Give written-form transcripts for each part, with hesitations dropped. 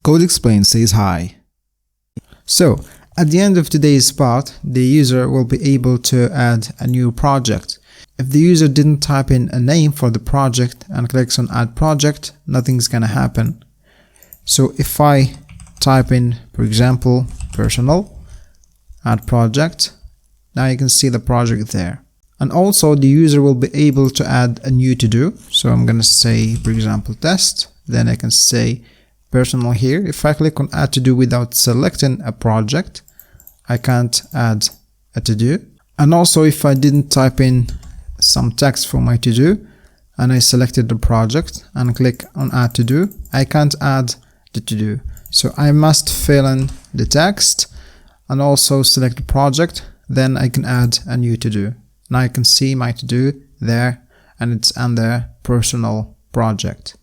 Code Explain says hi. So, at the end of today's part, the user will be able to add a new project. If the user didn't type in a name for the project and clicks on Add Project, nothing's gonna happen. So if I type in, for example, personal, Add Project, now you can see the project there. And also the user will be able to add a new to-do. So I'm gonna say, for example, test, then I can say personal here. If I click on Add To-Do without selecting a project, I can't add a to-do. And also if I didn't type in some text for my to-do and I selected the project and click on Add To-Do, I can't add the to-do. So I must fill in the text and also select the project, then I can add a new to-do. Now I can see my to-do there and it's under personal project.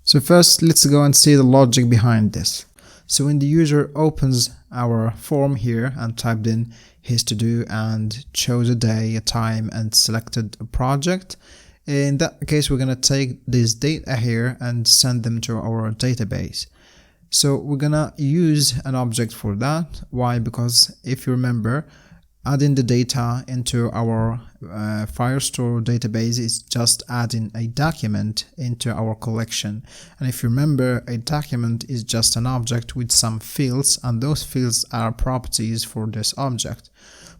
So first let's go and see the logic behind this. So when the user opens our form here and typed in his to-do and chose a day, a time and selected a project, in that case we're going to take this data here and send them to our database. So we're going to use an object for that. Why? Because if you remember, adding the data into our Firestore database is just adding a document into our collection. And if you remember, a document is just an object with some fields, and those fields are properties for this object.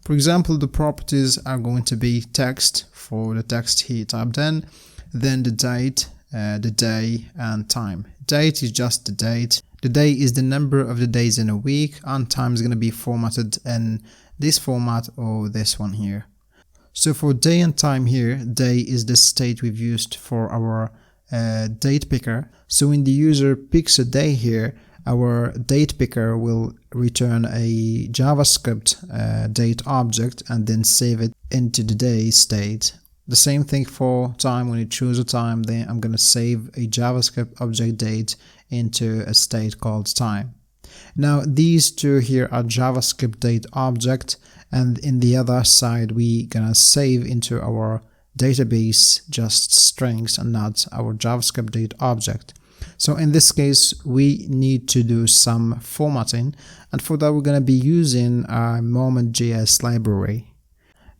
For example, the properties are going to be text for the text he typed in, then the date, the day, and time. Date is just the date. The day is the number of the days in a week, and time is going to be formatted in this format or this one here. So for day and time here, day is the state we've used for our date picker. So when the user picks a day here, our date picker will return a JavaScript date object and then save it into the day state. The same thing for time. When you choose a time, then I'm going to save a JavaScript object date into a state called time. Now these two here are JavaScript date object, and in the other side we gonna save into our database just strings and not our JavaScript date object. So in this case we need to do some formatting, and for that we're gonna be using our momentJS library.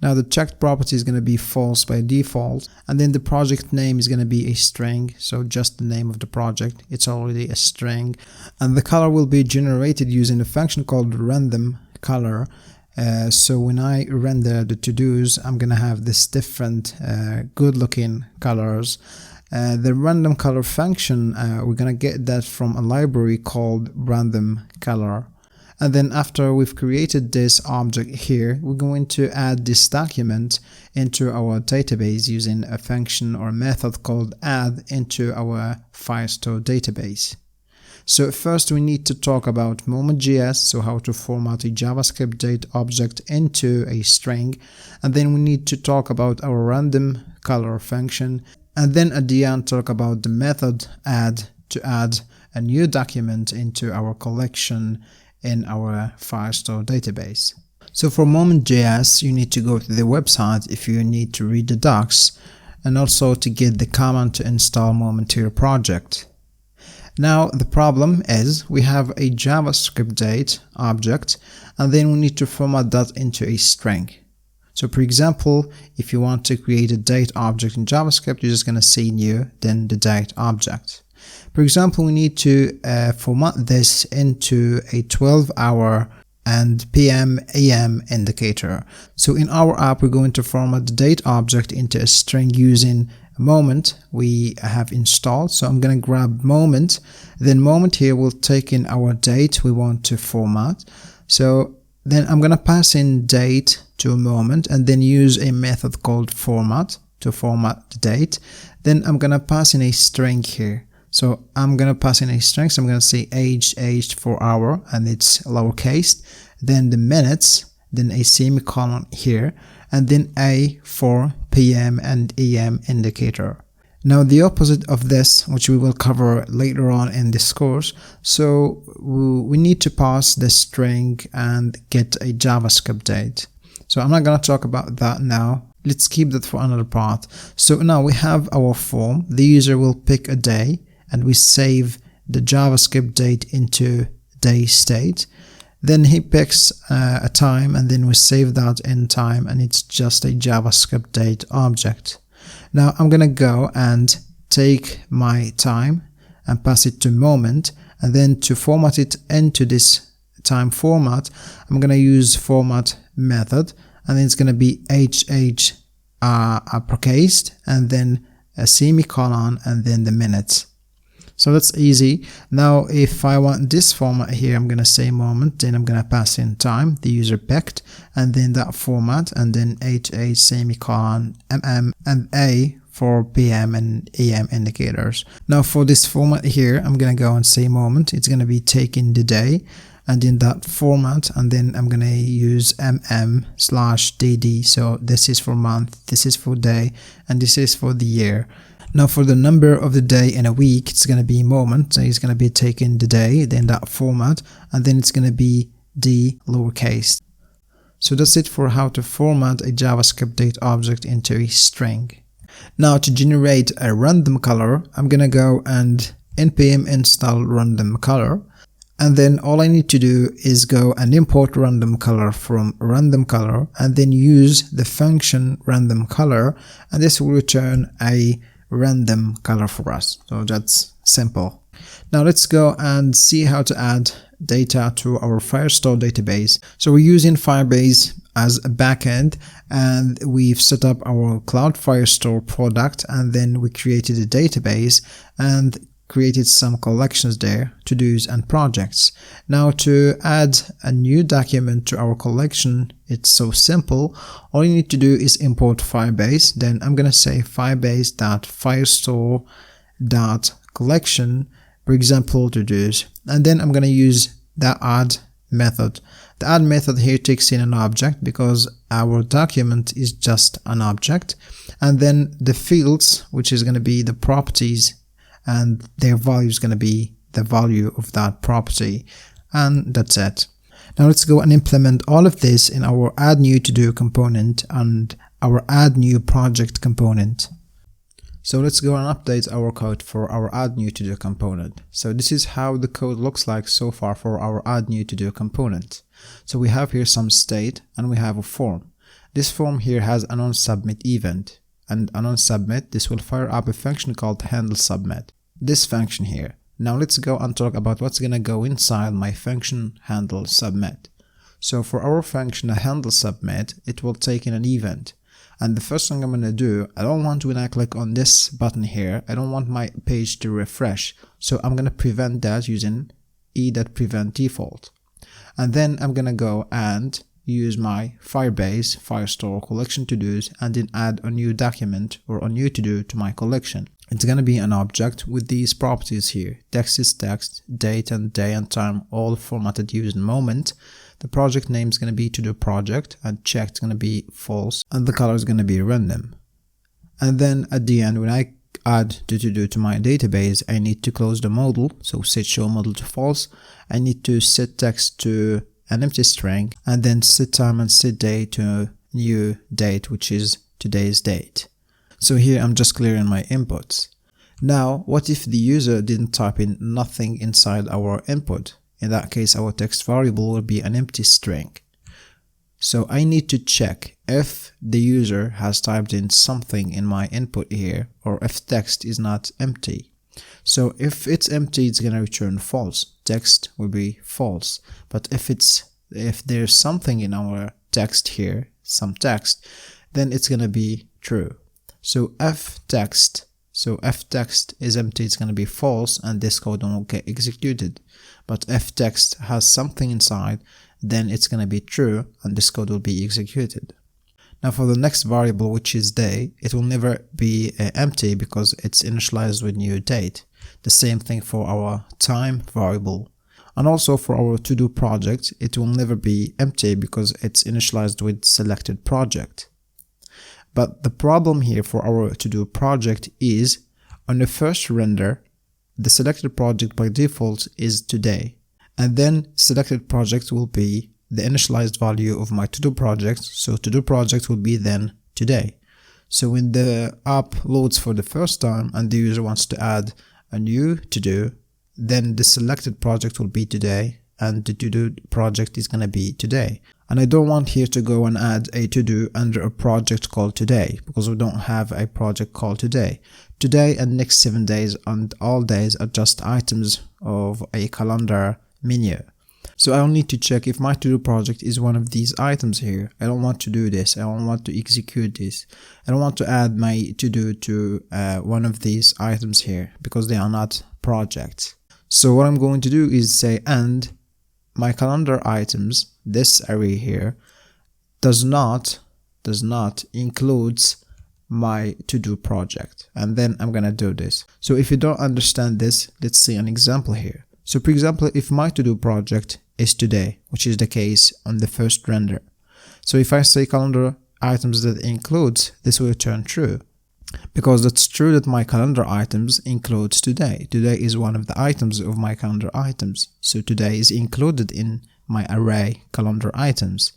Now the checked property is going to be false by default, and then the project name is going to be a string, so just the name of the project, it's already a string, and the color will be generated using a function called random color. So when I render the to-dos, I'm going to have this different good looking colors. The random color function, we're going to get that from a library called random color. And then after we've created this object here, we're going to add this document into our database using a function or a method called add into our Firestore database. So first we need to talk about momentJS, so how to format a JavaScript date object into a string. And then we need to talk about our random color function. And then at the end talk about the method add to add a new document into our collection in our Firestore database. So for momentJS, you need to go to the website if you need to read the docs, and also to get the command to install Moment to your project. Now the problem is we have a JavaScript date object, and then we need to format that into a string. So for example, if you want to create a date object in JavaScript, you're just going to say new, then the date object. For example, we need to format this into a 12-hour and PM AM indicator. So in our app, we're going to format the date object into a string using a moment we have installed. So I'm going to grab moment, then moment here will take in our date we want to format. So then I'm going to pass in date to a moment and then use a method called format to format the date. Then I'm going to pass in a string here. So I'm going to pass in a string, so I'm going to say aged for hour, and it's lowercase, then the minutes, then a semicolon here, and then A for PM and EM indicator. Now the opposite of this, which we will cover later on in this course, so we need to pass the string and get a JavaScript date. So I'm not going to talk about that now. Let's keep that for another part. So now we have our form. The user will pick a day, and we save the JavaScript date into day state. Then he picks a time, and then we save that in time, and it's just a JavaScript date object. Now I'm gonna go and take my time and pass it to moment, and then to format it into this time format, I'm gonna use format method, and then it's gonna be HH uppercase, and then a semicolon, and then the minutes. So that's easy. Now if I want this format here, I'm gonna say moment, then I'm gonna pass in time the user picked, and then that format, and then HH semicolon MM and A for PM and AM indicators. Now for this format here, I'm gonna go and say moment, it's gonna be taking the day, and in that format, and then I'm gonna use mm/dd. So this is for month, this is for day, and this is for the year. Now for the number of the day in a week, it's gonna be moment, so it's gonna be taking the day, then that format, and then it's gonna be d lowercase. So that's it for how to format a JavaScript date object into a string. Now to generate a random color, I'm gonna go and npm install random color, and then all I need to do is go and import random color from random color, and then use the function random color, and this will return a random color for us. So that's simple. Now let's go and see how to add data to our Firestore database. So we're using Firebase as a backend, and we've set up our Cloud Firestore product, and then we created a database and created some collections there, to-dos and projects. Now to add a new document to our collection, it's so simple. All you need to do is import Firebase. Then I'm gonna say firebase.firestore.collection, for example, to-dos, and then I'm gonna use the add method. The add method here takes in an object because our document is just an object, and then the fields, which is gonna be the properties, and their value is going to be the value of that property, and that's it. Now let's go and implement all of this in our add new to do component and our add new project component. So let's go and update our code for our add new to do component. So this is how the code looks like so far for our add new to do component. So we have here some state, and we have a form. This form here has an onSubmit event, and on onSubmit, this will fire up a function called handleSubmit. This function here. Now let's go and talk about what's gonna go inside my function handleSubmit. So for our function handleSubmit, it will take in an event. And the first thing I'm gonna do, I don't want when I click on this button here, I don't want my page to refresh. So I'm gonna prevent that using e.preventDefault. And then I'm gonna go and use my Firebase Firestore collection to-dos, and then add a new document or a new to-do to my collection. It's gonna be an object with these properties here. Text is text, date and day and time, all formatted using moment. The project name is gonna be to-do project, and checked is gonna be false, and the color is gonna be random. And then at the end, when I add the to-do to my database, I need to close the modal, so set show modal to false. I need to set text to an empty string, and then set time and set day to new date, which is today's date. So here I'm just clearing my inputs. Now what if the user didn't type in nothing inside our input? In that case, our text variable will be an empty string. So I need to check if the user has typed in something in my input here, or if text is not empty. So if it's empty, it's gonna return false. Text will be false. But if there's something in our text here, some text, then it's gonna be true. So if text is empty, it's gonna be false, and this code won't get executed. But if text has something inside, then it's gonna be true, and this code will be executed. Now for the next variable, which is day, it will never be empty because it's initialized with new date. The same thing for our time variable. And also for our to-do project, it will never be empty because it's initialized with selected project. But the problem here for our to-do project is, on the first render, the selected project by default is today. And then selected project will be the initialized value of my to-do project, so to-do project will be then today. So when the app loads for the first time and the user wants to add a new to-do, then the selected project will be today, and the to-do project is going to be today. And I don't want here to go and add a to-do under a project called today, because we don't have a project called today. Today and next 7 days and all days are just items of a calendar menu. So I'll need to check if my to-do project is one of these items here. I don't want to do this. I don't want to execute this. I don't want to add my to-do to one of these items here, because they are not projects. So what I'm going to do is say, and my calendar items, this array here, does not includes my to-do project. And then I'm gonna do this. So if you don't understand this, let's see an example here. So for example, if my to-do project is today, which is the case on the first render. So if I say calendar items that includes, this will return true, because that's true that my calendar items includes today. Today is one of the items of my calendar items. So today is included in my array calendar items.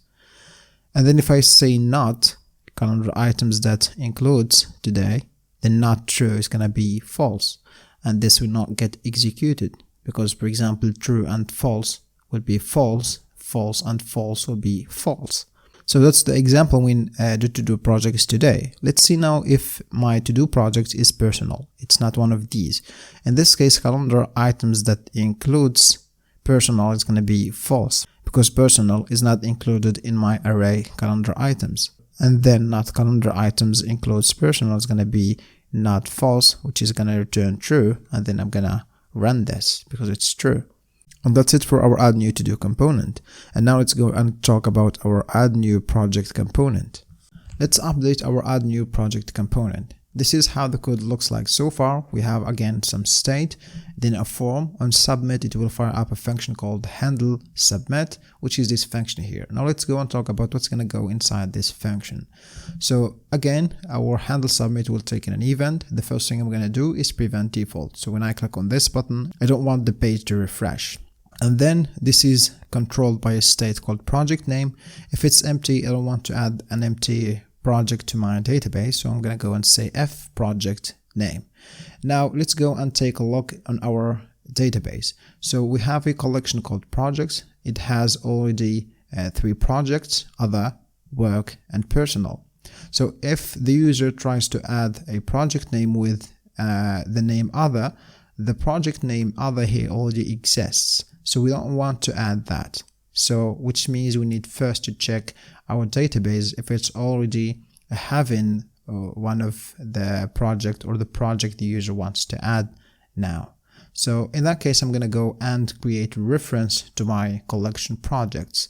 And then if I say not calendar items that includes today, then not true is gonna be false, and this will not get executed, because for example true and false would be false, false and false will be false. So that's the example when the to-do project is today. Let's see now if my to-do project is personal. It's not one of these. In this case, calendar items that includes personal is going to be false, because personal is not included in my array calendar items. And then not calendar items includes personal is going to be not false, which is going to return true. And then I'm going to run this because it's true. And that's it for our add new to-do component. And now let's go and talk about our add new project component. Let's update our add new project component. This is how the code looks like so far. We have again some state, then a form. On submit, it will fire up a function called handle submit, which is this function here. Now let's go and talk about what's going to go inside this function. So again, our handle submit will take in an event. The first thing I'm going to do is prevent default. So when I click on this button, I don't want the page to refresh. And then this is controlled by a state called project name. If it's empty, I don't want to add an empty project to my database, so I'm going to go and say f project name. Now let's go and take a look on our database. So we have a collection called projects. It has already 3 projects: other, work, and personal. So if the user tries to add a project name with the name other, the project name other here already exists. So we don't want to add that. So which means we need first to check our database if it's already having one of the project or the project the user wants to add now. So in that case, I'm going to go and create a reference to my collection projects.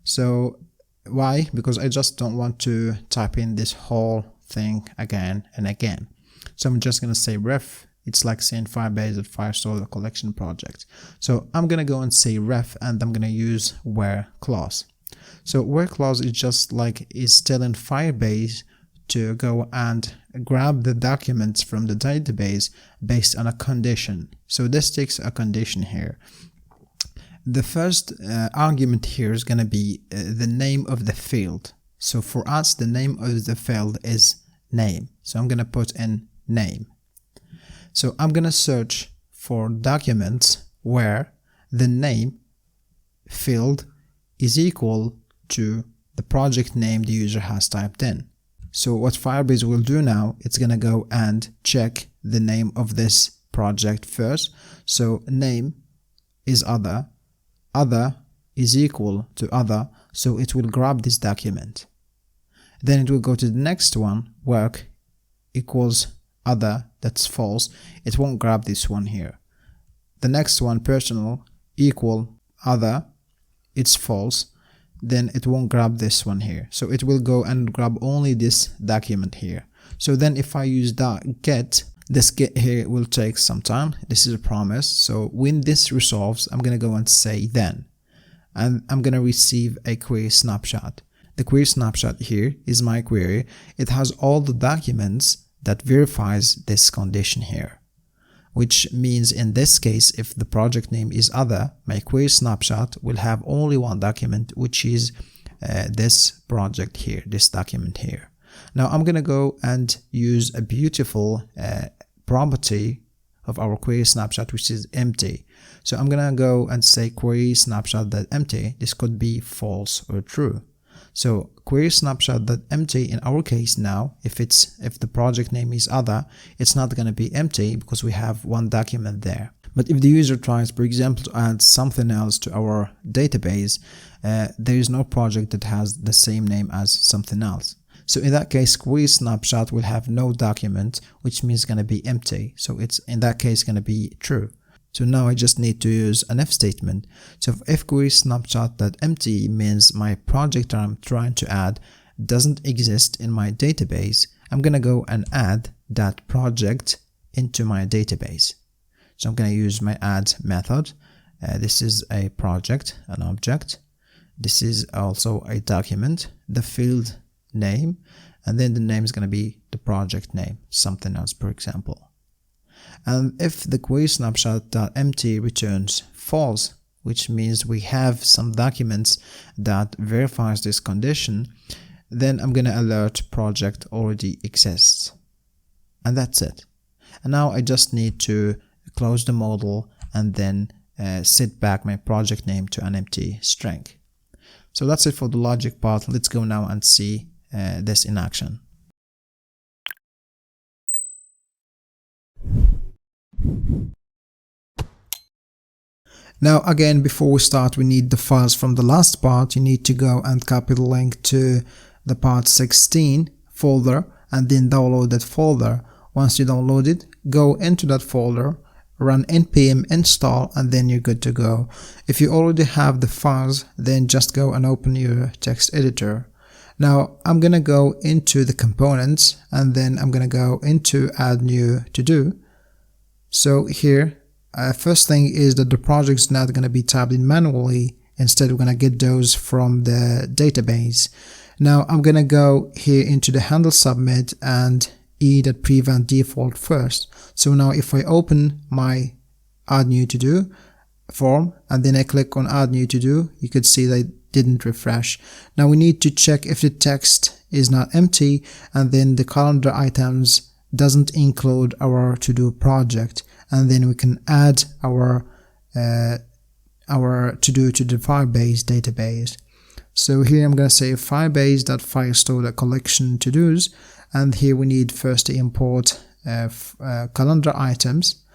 So why? Because I just don't want to type in this whole thing again and again. So I'm just going to say ref. It's like saying Firebase at Firestore, the collection project. So I'm going to go and say ref, and I'm going to use where clause. So where clause is just like is telling Firebase to go and grab the documents from the database based on a condition. So this takes a condition here. The first argument here is going to be the name of the field. So for us, the name of the field is name. So I'm going to put in name. So I'm going to search for documents where the name field is equal to the project name the user has typed in. So what Firebase will do now, it's going to go and check the name of this project first. So name is other, other is equal to other, so it will grab this document. Then it will go to the next one, work equals other, that's false, it won't grab this one here. The next one, personal equal other, it's false, then it won't grab this one here. So it will go and grab only this document here. So then if I use get, this get here will take some time. This is a promise. So when this resolves, I'm going to go and say then, and I'm going to receive a query snapshot. The query snapshot here is my query. It has all the documents that verifies this condition here, which means in this case, if the project name is other, my query snapshot will have only one document, which is this project here, this document here. Now I'm going to go and use a beautiful property of our query snapshot, which is empty. So I'm gonna go and say query snapshot.empty. This could be false or true. So query snapshot.empty in our case now, if the project name is other, it's not gonna be empty because we have one document there. But if the user tries, for example, to add something else to our database, there is no project that has the same name as something else. So in that case, query snapshot will have no document, which means it's going to be empty. So it's in that case going to be true. So now I just need to use an if statement. So if query snapshot.empty means my project that I'm trying to add doesn't exist in my database, I'm going to go and add that project into my database. So I'm going to use my add method. This is a project, an object. This is also a document, the field name, and then the name is going to be the project name, something else, for example. And if the query snapshot.empty returns false, which means we have some documents that verifies this condition, then I'm going to alert project already exists. And that's it. And now I just need to close the model and then set back my project name to an empty string. So that's it for the logic part. Let's go now and see this in action. Now again, before we start, we need the files from the last part. You need to go and copy the link to the part 16 folder and then download that folder. Once you download it, go into that folder, run npm install, and then you're good to go. If you already have the files, then just go and open your text editor. Now I'm gonna go into the components and then I'm gonna go into add new to do. So here, first thing is that the project is not gonna be tabbed in manually. Instead, we're gonna get those from the database. Now I'm gonna go here into the handle submit and prevent default first. So now if I open my add new to do form and then I click on add new to do, you could see that it didn't refresh. Now we need to check if the text is not empty and then the calendar items doesn't include our to do project, and then we can add our to do to the Firebase database. So here I'm going to say firebase.firestore.collection to dos, and here we need first to import calendar items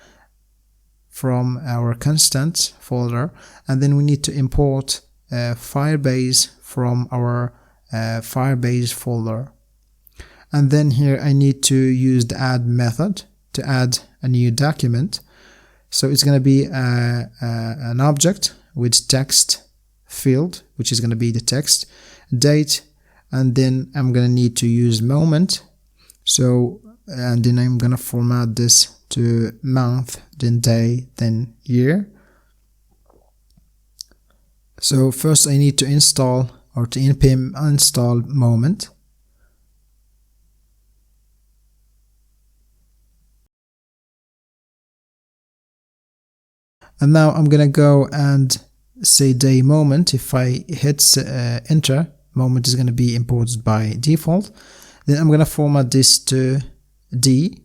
from our constant folder, and then we need to import Firebase from our Firebase folder. And then here I need to use the add method to add a new document. So it's going to be an object with text field, which is going to be the text, date, and then I'm going to need to use moment. So and then I'm going to format this to month, then day, then year. So first I need to install or to npm install moment. And now I'm gonna go and say day moment. If I hit enter, moment is gonna be imported by default. Then I'm gonna format this to D,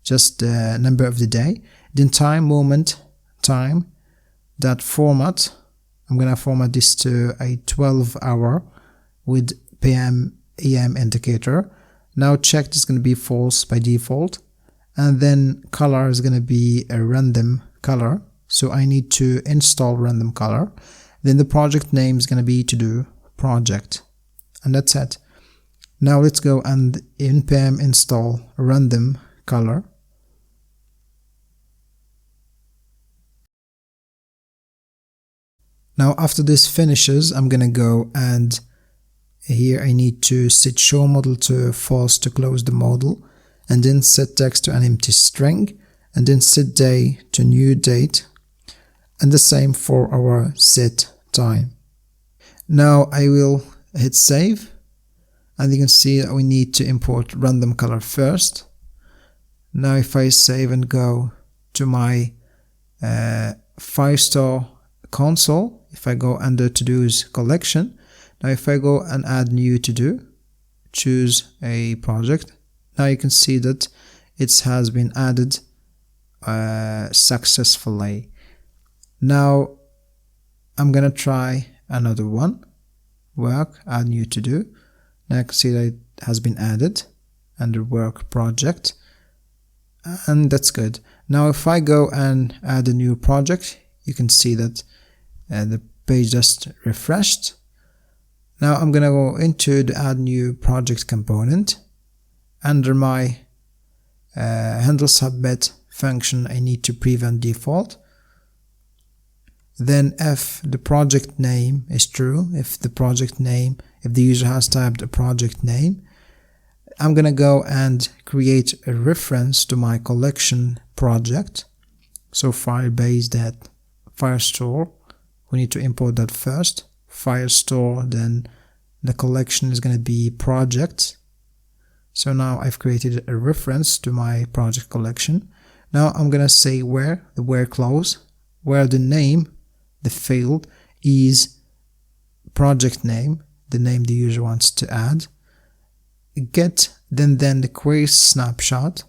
just the number of the day. Then time moment time that format. I'm gonna format this to a 12-hour with PM EM indicator. Now checked is gonna be false by default, and then color is gonna be a random color. So I need to install random color. Then the project name is going to be to do project, and that's it. Now let's go and npm install random color. Now after this finishes, I'm going to go and here I need to set show model to false to close the model, and then set text to an empty string, and then set day to new date. And the same for our set time. Now I will hit save, and you can see that we need to import random color first. Now if I save and go to my Firestore console, if I go under to do's collection, now if I go and add new to do, choose a project, now you can see that it has been added successfully. Now I'm gonna try another one. Work, add new to do. Now I can see that it has been added under work project, and that's good. Now if I go and add a new project, you can see that the page just refreshed. Now I'm gonna go into the add new project component. Under my handle submit function, I need to prevent default. Then if the project name is true, if the user has typed a project name, I'm gonna go and create a reference to my collection project. So Firebase, that Firestore, we need to import that first. Firestore, then the collection is gonna be projects. So now I've created a reference to my project collection. Now I'm gonna say where, the where clause, where the name, the field is project name, the name the user wants to add. Get then the query snapshot.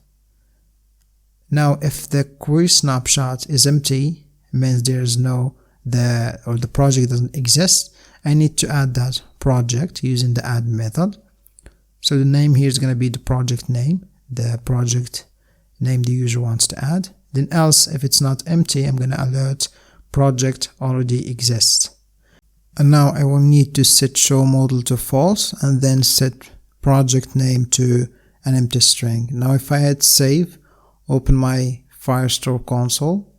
Now if the query snapshot is empty, it means there's no the project doesn't exist, I need to add that project using the add method. So the name here is going to be the project name, the project name the user wants to add. Then else, if it's not empty, I'm going to alert project already exists. And now I will need to set show model to false and then set project name to an empty string. Now if I hit save, open my Firestore console,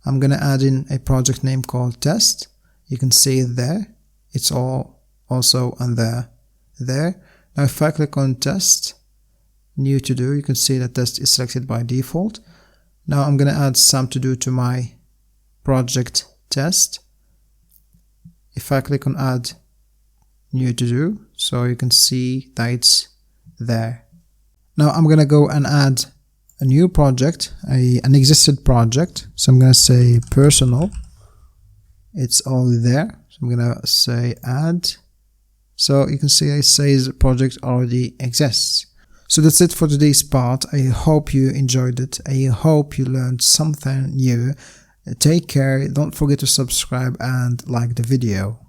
I'm going to add in a project name called test. You can see it there. It's all also on there. Now if I click on test, new to do, you can see that test is selected by default. Now I'm going to add some to do to my project test. If I click on add new to do, so you can see that it's there. Now I'm going to go and add a new project, an existed project. So I'm going to say personal. It's already there. So I'm going to say add. So you can see it says project already exists. So that's it for today's part. I hope you enjoyed it. I hope you learned something new. Take care. Don't forget to subscribe and like the video.